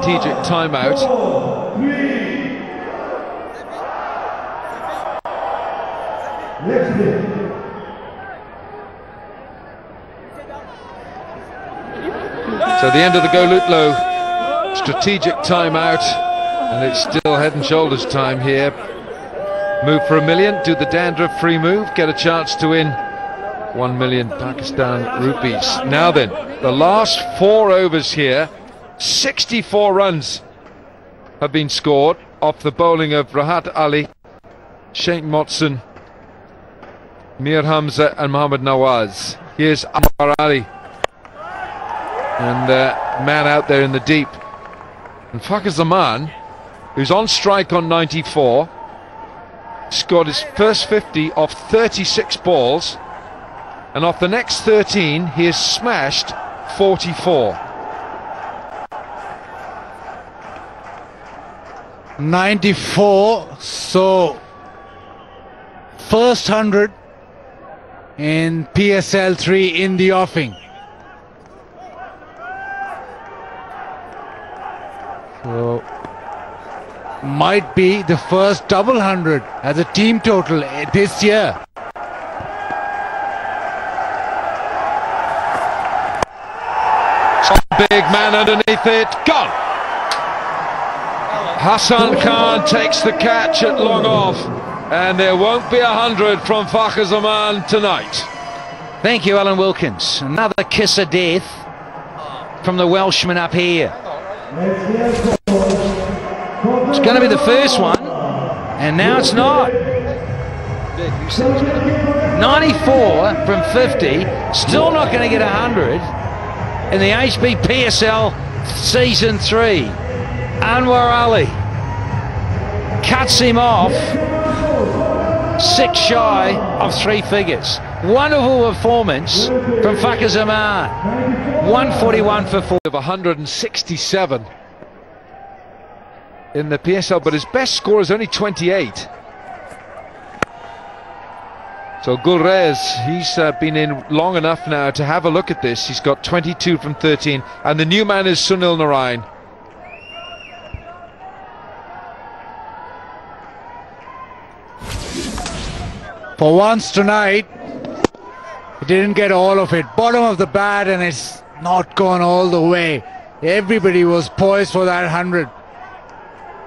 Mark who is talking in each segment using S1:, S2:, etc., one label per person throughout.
S1: strategic timeout. So the end of the Golutlo strategic timeout, and it's still head and shoulders time here. Move for $1 million, do the dandruff free move, get a chance to win 1 million Pakistan rupees. Now then, the last 4 overs here, 64 runs have been scored off the bowling of Rahat Ali, Sheikh Motson, Mir Hamza and Mohammad Nawaz. Here's Anwar Ali, and man out there in the deep. And Fakhar Zaman, who's on strike on 94, scored his first 50 off 36 balls, and off the next 13 he has smashed 44.
S2: 94, so first 100 in PSL 3 in the offing. So might be the first double 100 as a team total this year.
S1: Big man underneath it, gone! Hassan Khan takes the catch at long off, and there won't be 100 from Fakhar Zaman tonight.
S3: Thank you, Alan Wilkins. Another kiss of death from the Welshman up here. It's going to be the first one, and now it's not. 94 from 50, still not going to get 100 in the HB PSL Season 3. Anwar Ali cuts him off 6 shy of 3 figures. Wonderful performance from Fakhar Zaman. 141 for 4.
S1: Of 167 in the PSL, but his best score is only 28. So Gulrez, he's been in long enough now to have a look at this. He's got 22 from 13, and the new man is Sunil Narayan.
S2: For once tonight, he didn't get all of it. Bottom of the bat, and it's not gone all the way. Everybody was poised for that 100.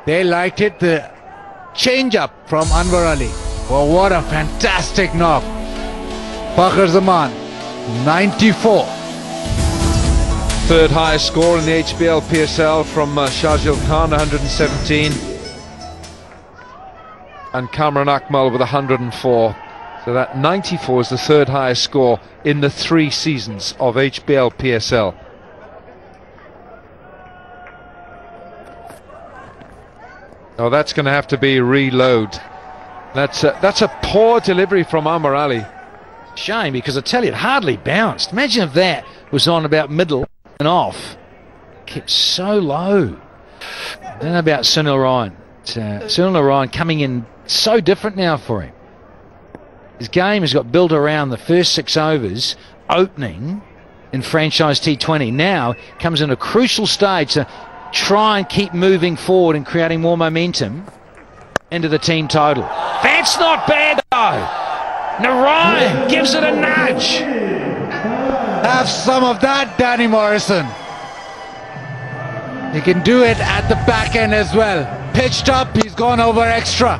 S2: They liked it. The change-up from Anwar Ali. Well, what a fantastic knock. Fakhar Zaman, 94.
S1: Third highest score in the HBL PSL from Shahjil Khan, 117. And Kamran Akmal with 104. So that 94 is the third highest score in the 3 seasons of HBL PSL. Oh, that's going to have to be reload. That's a poor delivery from Anwar Ali.
S3: Shame, because I tell you, it hardly bounced. Imagine if that was on about middle and off. Kept so low. I don't know about Sunil Narayan. Sunil Narayan coming in so different now for him. His game has got built around the first 6 overs opening in franchise T20. Now comes in a crucial stage to try and keep moving forward and creating more momentum into the team total. That's not bad though. Narayan gives it a nudge.
S2: Have some of that, Danny Morrison. He can do it at the back end as well. Pitched up, he's gone over extra.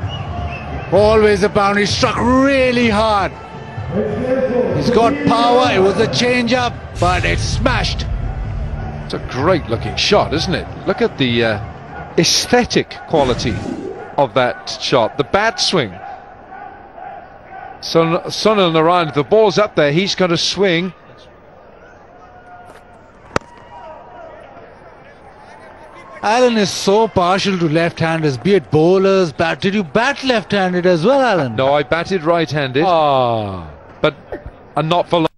S2: Always a boundary, struck really hard. He's got power, it was a change-up, but it's smashed.
S1: It's a great looking shot, isn't it? Look at the aesthetic quality of that shot, the bat swing. So Sunil Narayan, if the ball's up there, he's got to swing.
S2: Alan is so partial to left-handers, be it bowlers, bat. Did you bat left-handed as well, Alan?
S1: No, I batted right-handed. But not for long.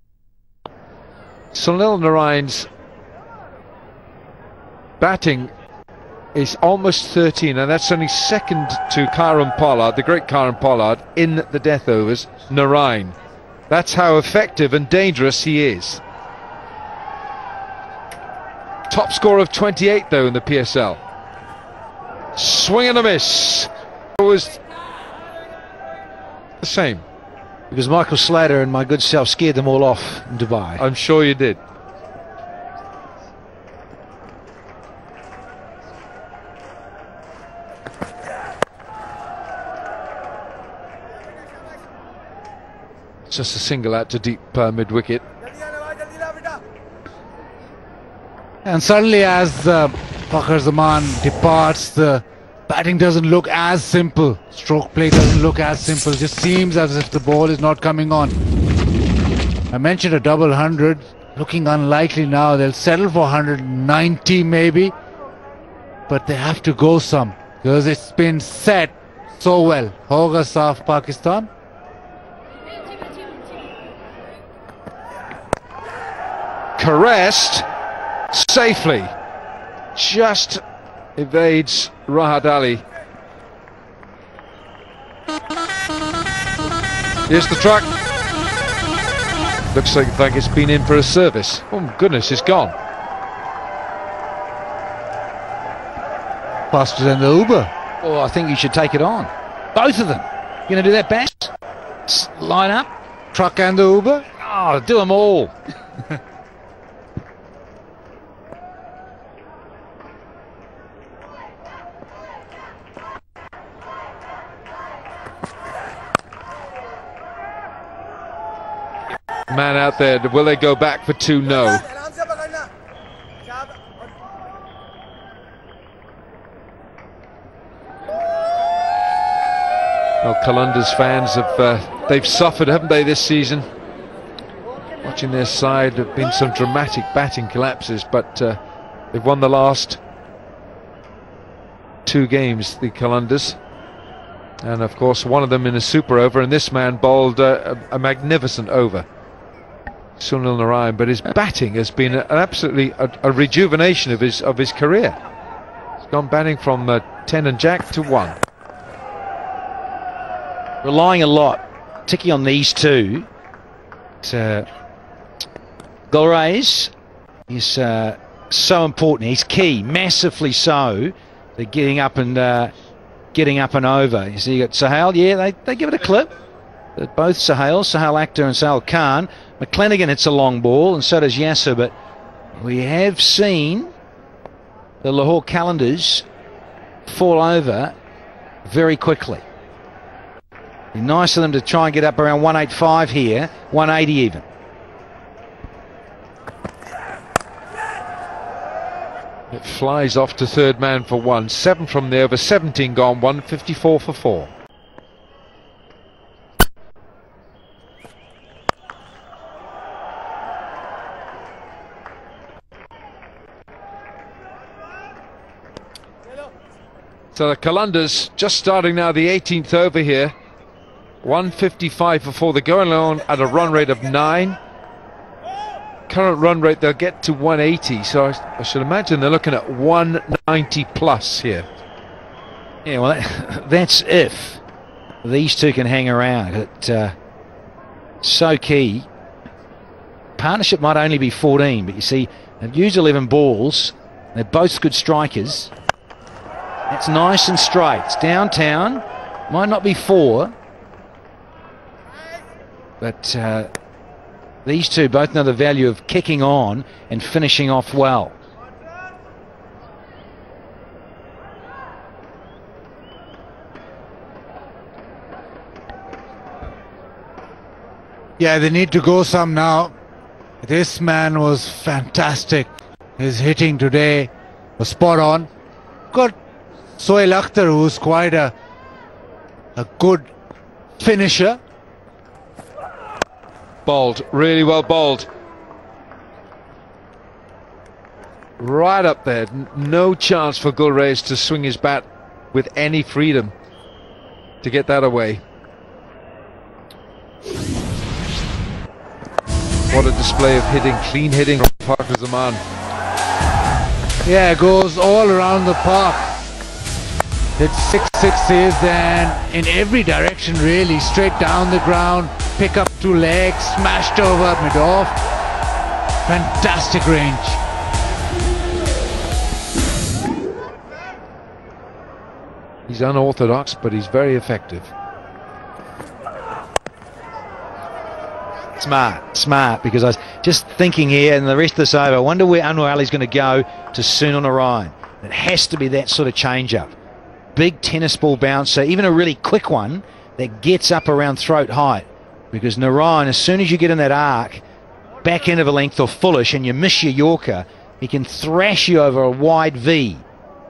S1: Sunil Narayan's batting is almost 13, and that's only second to Karan Pollard, the great Karan Pollard, in the death overs. Narayan. That's how effective and dangerous he is. Top score of 28 though in the PSL. Swing and a miss. It was the same.
S3: Because Michael Slater and my good self scared them all off in Dubai.
S1: I'm sure you did. Just a single out to deep mid-wicket.
S2: And suddenly as Fakhar Zaman departs, the batting doesn't look as simple. Stroke play doesn't look as simple. Just seems as if the ball is not coming on. I mentioned a double 100. Looking unlikely now. They'll settle for 190 maybe. But they have to go some. Because it's been set so well. Hoga Saaf Pakistan.
S1: Caressed safely. Just evades Rahat Ali. Here's the truck. Looks like it's been in for a service. Oh my goodness, it's gone.
S2: Faster than the Uber.
S3: Oh, I think you should take it on. Both of them. You going to do that, Bash? Line up.
S2: Truck and the Uber.
S3: Oh, do them all.
S1: Man out there, will they go back for two? No. Well, Qalandar's fans have they've suffered, haven't they, this season? Watching their side, there have been some dramatic batting collapses, but they've won the last two games, the Qalandars. And of course, one of them in a super over, and this man bowled a magnificent over. Sunil Narayan, but his batting has been absolutely a rejuvenation of his career. He's gone batting from 10 and jack to 1.
S3: Relying a lot, particularly on these two. Gulrez is so important. He's key, massively so. They're getting up and over. You see, you got Sahal. Yeah, they give it a clip. Both Sahal Akhtar and Sahal Khan. McClenaghan hits a long ball, and so does Yasser. But we have seen the Lahore Qalandars fall over very quickly. Be nice of them to try and get up around 185 here, 180 even.
S1: It flies off to third man for 1. 7 from the over, 17 gone, 154 for 4. So the Qalandars just starting now the 18th over here. 155 for 4. They're going on at a run rate of 9. Current run rate, they'll get to 180. So I should imagine they're looking at 190 plus here.
S3: Yeah, well, that's if these two can hang around. So key. Partnership might only be 14, but you see, they've used 11 balls. They're both good strikers. It's nice and straight. It's downtown. Might not be 4. But these two both know the value of kicking on and finishing off well.
S2: Yeah, they need to go some now. This man was fantastic. His hitting today was spot on. Got Sohail Akhtar, who's quite a good finisher.
S1: Bowled, really well bowled. Right up there. No chance for Gulrez to swing his bat with any freedom to get that away. What a display of hitting, clean hitting from Fakhar Zaman.
S2: Yeah, goes all around the park. It's 6 sixes and in every direction really. Straight down the ground, pick up 2 legs, smashed over mid-off. Fantastic range.
S1: He's unorthodox, but he's very effective.
S3: Smart, because I was just thinking here, and the rest of this over, I wonder where Anwar Ali's going to go to Sunil Narayan. It has to be that sort of change-up. Big tennis ball bouncer, even a really quick one that gets up around throat height. Because Narayan, as soon as you get in that arc, back end of a length or fullish, and you miss your Yorker, he can thrash you over a wide V.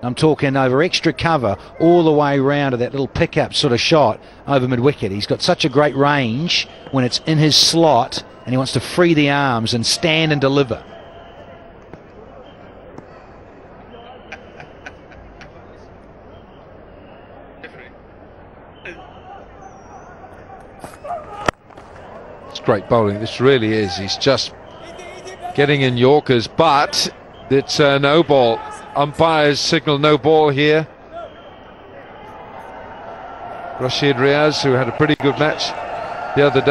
S3: I'm talking over extra cover all the way round to that little pickup sort of shot over mid-wicket. He's got such a great range when it's in his slot and he wants to free the arms and stand and deliver.
S1: It's great bowling. This really is. He's just getting in Yorkers, but it's no ball. Umpires signal no ball here. Rashid Riaz, who had a pretty good match the other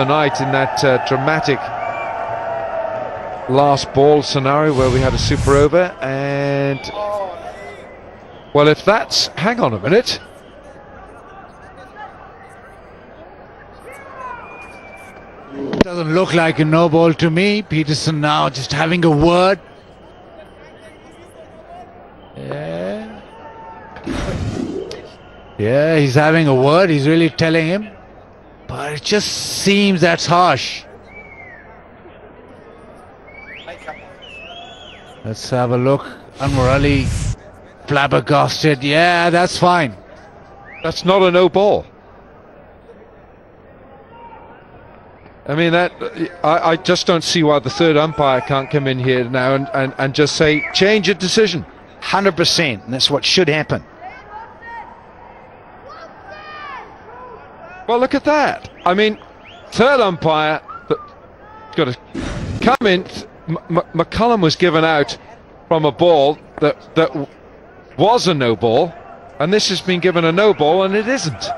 S1: night in that dramatic last ball scenario where we had a super over, and well, if that's, hang on a minute.
S2: Doesn't look like a no ball to me. Peterson now just having a word. Yeah, he's having a word. He's really telling him. But it just seems that's harsh. Let's have a look. Anwar Ali flabbergasted. Yeah, that's fine.
S1: That's not a no ball. I mean, that I just don't see why the third umpire can't come in here now and just say, change your decision.
S3: 100%, and that's what should happen.
S1: Well, look at that. I mean, third umpire got to come in. McCullum was given out from a ball that was a no ball, and this has been given a no ball, and it isn't.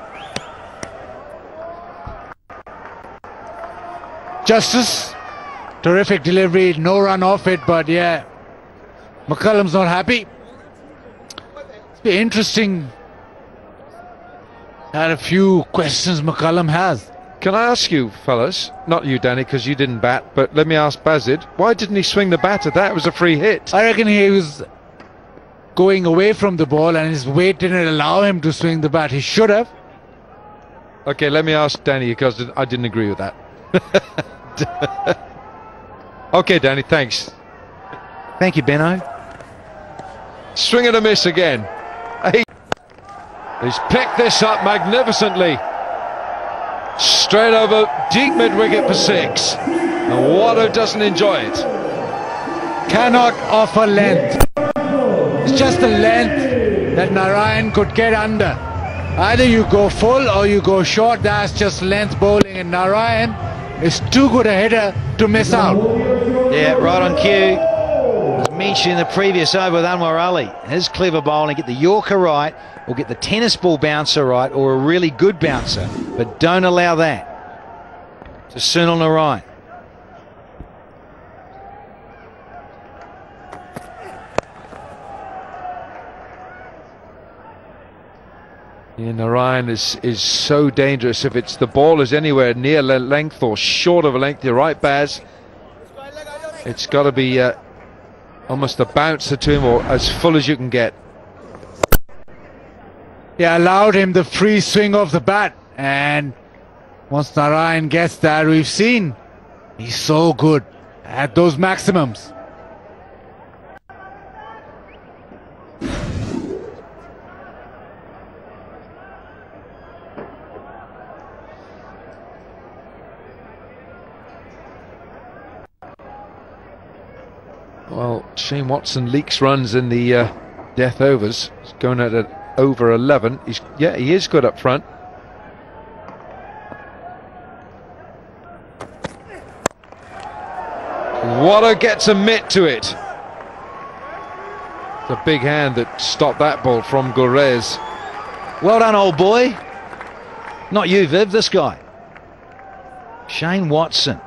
S2: Justice, terrific delivery, no run off it, but yeah, McCullum's not happy. It's be interesting. Had a few questions McCullum has.
S1: Can I ask you, fellas, not you, Danny, because you didn't bat, but let me ask Bazid, why didn't he swing the bat at that? It was a free hit.
S2: I reckon he was going away from the ball and his weight didn't allow him to swing the bat. He should have.
S1: Okay, let me ask Danny, because I didn't agree with that. Okay, Danny, thanks.
S3: Thank you, Benno.
S1: Swing and a miss again. He's picked this up magnificently. Straight over deep mid-wicket for 6. And Watto doesn't enjoy it.
S2: Cannot offer length. It's just the length that Narayan could get under. Either you go full or you go short. That's just length bowling, and Narayan is too good a hitter to miss out.
S3: Yeah, right on cue. As mentioned in the previous over with Anwar Ali, his clever bowling, get the Yorker right, or get the tennis ball bouncer right, or a really good bouncer, but don't allow that to Sunil Narayan.
S1: Yeah, Narayan is so dangerous. If it's the ball is anywhere near length or short of a length, you're right, Baz. It's got to be almost a bouncer to him, or as full as you can get.
S2: Yeah, allowed him the free swing of the bat, and once Narayan gets that, we've seen he's so good at those maximums.
S1: Well, Shane Watson leaks runs in the death overs. He's going at over 11. He is good up front. Watto gets a mitt to it. It's a big hand that stopped that ball from Gurez.
S3: Well done, old boy. Not you, Viv, this guy. Shane Watson.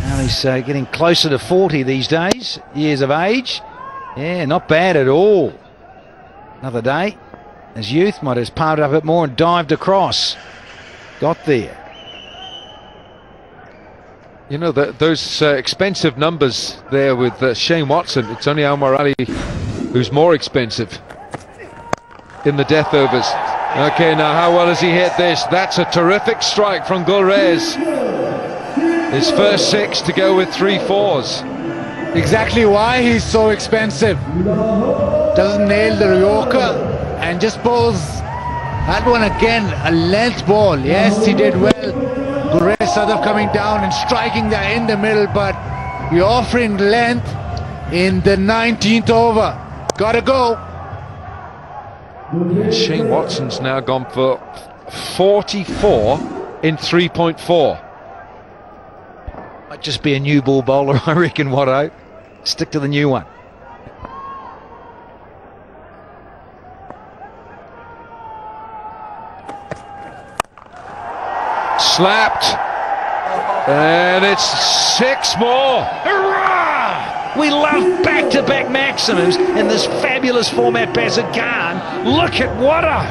S3: Now he's getting closer to 40 these days, years of age. Yeah, not bad at all. Another day His youth might have powered up a bit more and dived across. Got there.
S1: You know, those expensive numbers there with Shane Watson. It's only Omar Ali who's more expensive in the death overs. Okay, now how well has he hit this? That's a terrific strike from Gulrez. His first 6 to go with 3 4s.
S2: Exactly why he's so expensive. Doesn't nail the Yorker and just bowls that one again, a length ball. Yes, he did well. Gurez Sadaf coming down and striking that in the middle, but you're offering length in the 19th over. Gotta go.
S1: Shane Watson's now gone for 44 in 3.4.
S3: Might just be a new ball bowler, I reckon, Watto. Stick to the new one.
S1: Slapped. And it's 6 more.
S3: Hurrah! We love back-to-back maximums in this fabulous format, Bazir Khan. Look at Watto.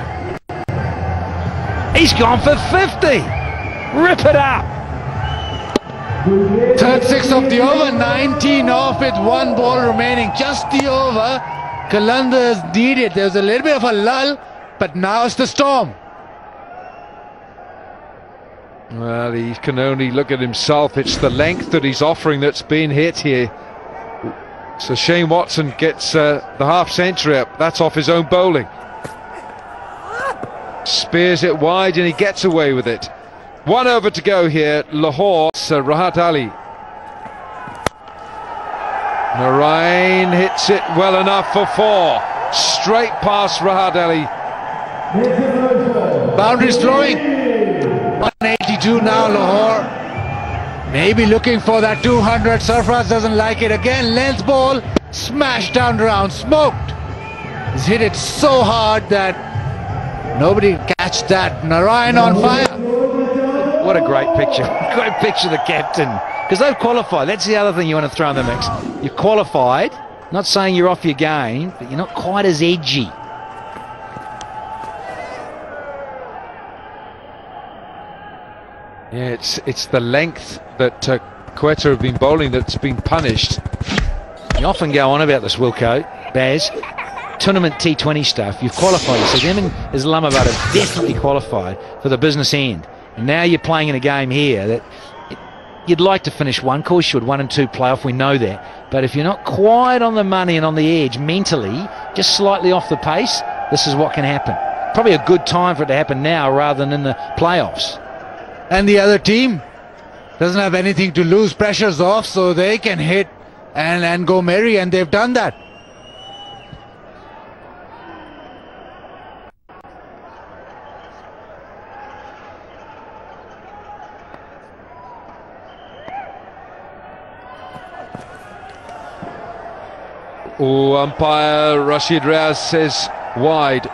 S3: He's gone for 50. Rip it up.
S2: Third 6 of the over, 19 off with 1 ball remaining. Just the over. Qalandars needed. There's a little bit of a lull, but now it's the storm.
S1: Well, he can only look at himself. It's the length that he's offering that's been hit here. So Shane Watson gets the half century up. That's off his own bowling. Spears it wide and he gets away with it. 1 over to go here. Lahore, Rahat Ali. Narain hits it well enough for 4. Straight past Rahat Ali.
S2: Boundaries flowing. 182 now, Lahore. Maybe looking for that 200. Sarfraz doesn't like it. Again, length ball. Smashed down around. Smoked. He's hit it so hard that nobody can catch that. Narayan on fire.
S3: What a great picture. Great picture of the captain. Because they've qualified. That's the other thing you want to throw in the mix. You've qualified. Not saying you're off your game, but you're not quite as edgy.
S1: Yeah, it's the length that Quetta have been bowling that's been punished.
S3: You often go on about this, Wilco, Baz. Tournament T20 stuff. You've qualified. You see, them in Islamabad have definitely qualified for the business end. And now you're playing in a game here that you'd like to finish one. Of course you would, 1 and 2 playoff, we know that. But if you're not quite on the money and on the edge mentally, just slightly off the pace, this is what can happen. Probably a good time for it to happen now rather than in the playoffs.
S2: And the other team doesn't have anything to lose. Pressure's off, so they can hit and go merry, and they've done that.
S1: Oh, umpire Rashid Riaz says wide.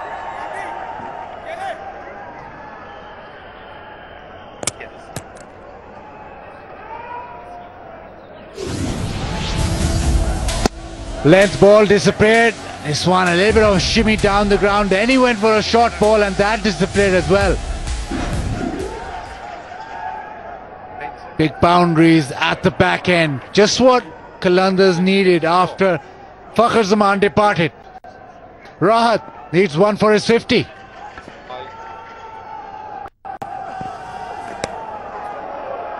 S2: Length ball disappeared. This one a little bit of a shimmy down the ground. Then he went for a short ball and that disappeared as well. Big boundaries at the back end. Just what Qalandars needed after Fakhar Zaman departed. Rahat needs 1 for his 50.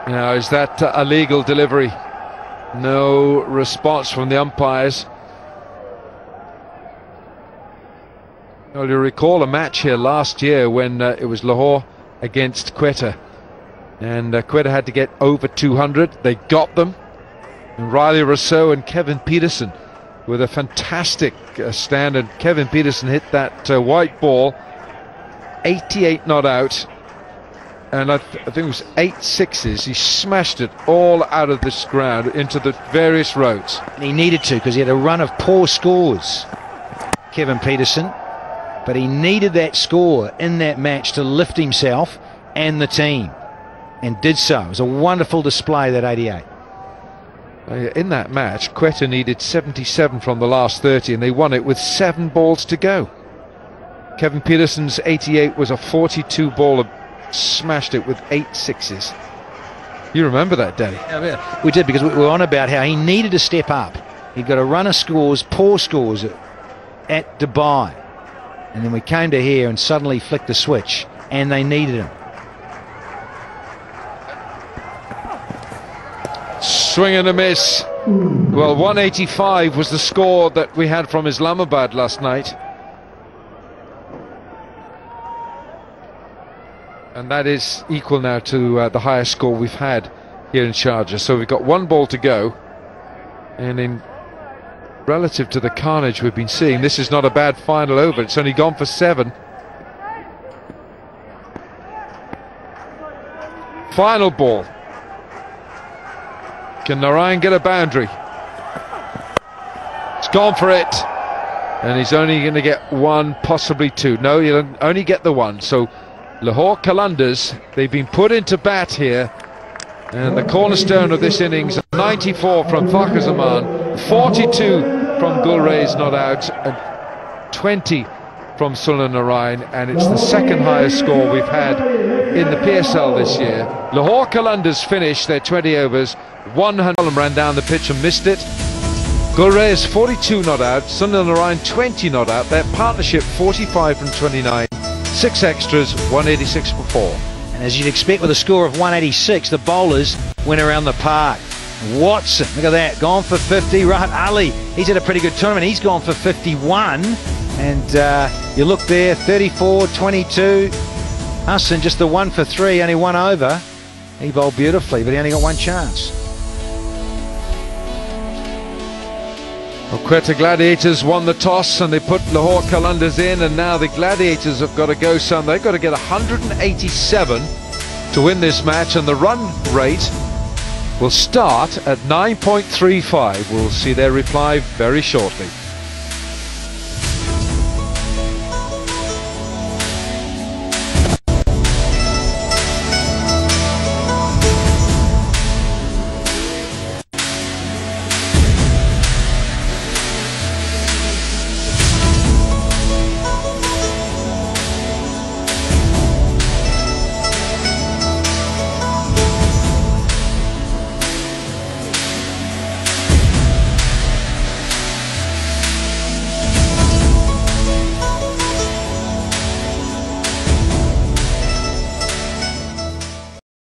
S1: Now, is that a legal delivery? No response from the umpires. Well, you recall a match here last year when it was Lahore against Quetta, and Quetta had to get over 200. They got them, and Riley Rousseau and Kevin Peterson with a fantastic stand, and Kevin Peterson hit that white ball 88 not out, and I think it was 8 6s. He smashed it all out of this ground into the various roads.
S3: And he needed to, because he had a run of poor scores, Kevin Peterson. But he needed that score in that match to lift himself and the team, and did so. It was a wonderful display, that 88.
S1: In that match, Quetta needed 77 from the last 30, and they won it with 7 balls to go. Kevin Peterson's 88 was a 42 ball, smashed it with 8 sixes. You remember that, Daddy?
S3: We did, because we were on about how he needed to step up. He got a run of scores, poor scores at Dubai, and then we came to here and suddenly flicked the switch, and they needed him.
S1: Swing and a miss. Well, 185 was the score that we had from Islamabad last night, and that is equal now to the highest score we've had here in Sharjah. So we've got 1 ball to go, and in relative to the carnage we've been seeing, this is not a bad final over. It's only gone for 7. Final ball. Can Narayan get a boundary? It's gone for it, and he's only going to get 1, possibly 2. No, he'll only get the 1. So Lahore Qalandars, they've been put into bat here, and the cornerstone of this innings, 94 from Fakhar Zaman, 42 from Gulrez not out, and 20 from Sunil Narayan, and it's the second highest score we've had in the PSL this year. Lahore Qalandars finished their 20 overs, 100 ran down the pitch and missed it. Gulrez 42 not out, Sunil Narayan 20 not out, their partnership 45 from 29, 6 extras, 186 for 4.
S3: And as you'd expect with a score of 186, the bowlers went around the park. Watson, look at that, gone for 50. Rahat Ali, he's had a pretty good tournament, he's gone for 51. And you look there, 34, 22. Hassan just the 1 for 3, only 1 over. He bowled beautifully, but he only got 1 chance.
S1: Well, Quetta Gladiators won the toss and they put Lahore Qalandars in, and now the Gladiators have got to go some. They've got to get 187 to win this match, and the run rate will start at 9.35. We'll see their reply very shortly.